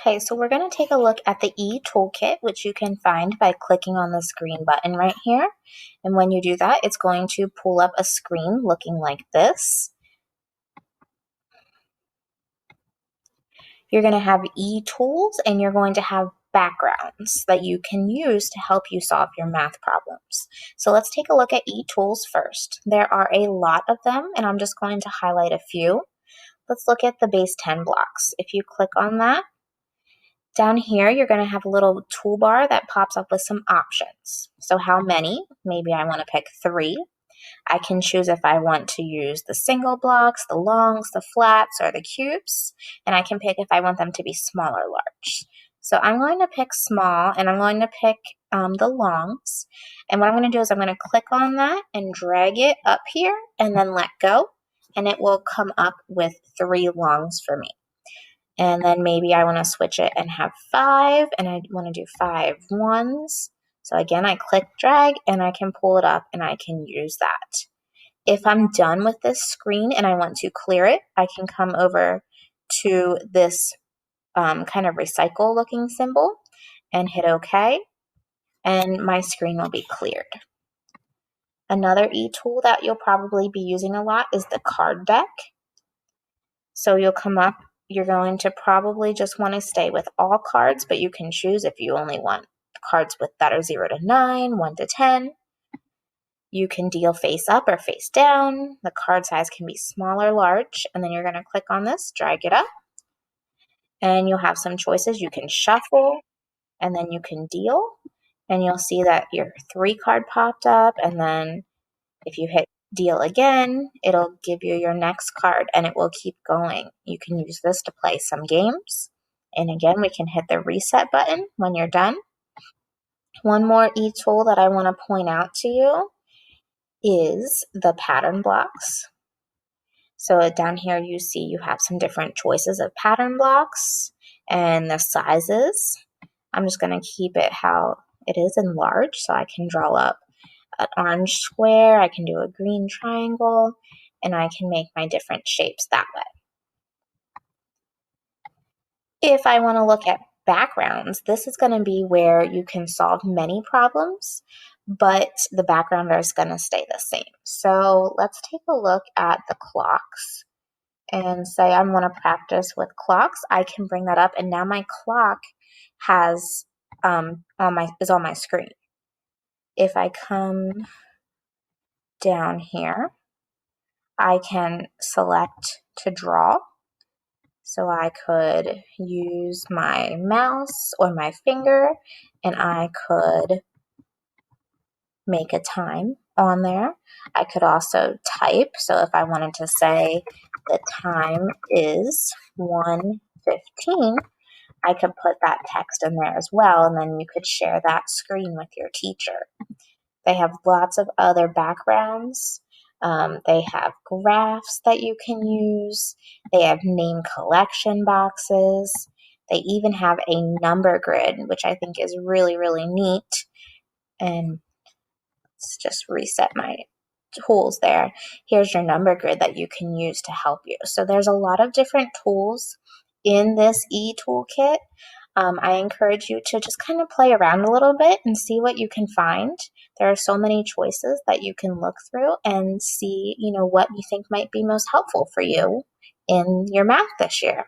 Okay, so we're going to take a look at the eToolkit, which you can find by clicking on this green button right here. And when you do that, it's going to pull up a screen looking like this. You're going to have eTools, and you're going to have backgrounds that you can use to help you solve your math problems. So let's take a look at eTools first. There are a lot of them, and I'm just going to highlight a few. Let's look at the base 10 blocks. If you click on that, down here, you're going to have a little toolbar that pops up with some options. So how many? Maybe I want to pick 3. I can choose if I want to use the single blocks, the longs, the flats, or the cubes. And I can pick if I want them to be small or large. So I'm going to pick small, and I'm going to pick the longs. And what I'm going to do is I'm going to click on that and drag it up here and then let go. And it will come up with 3 longs for me. And then maybe I want to switch it and have 5, and I want to do 5 ones. So again, I click drag and I can pull it up and I can use that. If I'm done with this screen and I want to clear it, I can come over to this kind of recycle looking symbol and hit OK, and my screen will be cleared. Another eTool that you'll probably be using a lot is the card deck. So you'll come up. You're going to probably just want to stay with all cards, but you can choose if you only want cards that are 0 to 9, 1 to 10. You can deal face up or face down. The card size can be small or large. And then you're going to click on this, drag it up, and you'll have some choices. You can shuffle, and then you can deal. And you'll see that your 3 card popped up, and then if you hit deal again, it'll give you your next card, and it will keep going. You can use this to play some games. And again, we can hit the reset button when you're done. One more eTool that I want to point out to you is the pattern blocks. So down here you see you have some different choices of pattern blocks and the sizes. I'm just going to keep it how it is in large, so I can draw up an orange square, I can do a green triangle, and I can make my different shapes that way. If I want to look at backgrounds, this is going to be where you can solve many problems, but the background is going to stay the same. So let's take a look at the clocks and say I want to practice with clocks. I can bring that up, and now my clock has is on my screen. If I come down here, I can select to draw. So I could use my mouse or my finger, and I could make a time on there. I could also type. So if I wanted to say the time is 1:15, I could put that text in there as well, and then you could share that screen with your teacher. They have lots of other backgrounds. They have graphs that you can use. They have name collection boxes. They even have a number grid, which I think is really, really neat. And let's just reset my tools there. Here's your number grid that you can use to help you. So there's a lot of different tools in this eToolkit. I encourage you to just kind of play around a little bit and see what you can find. There are so many choices that you can look through and see, what you think might be most helpful for you in your math this year.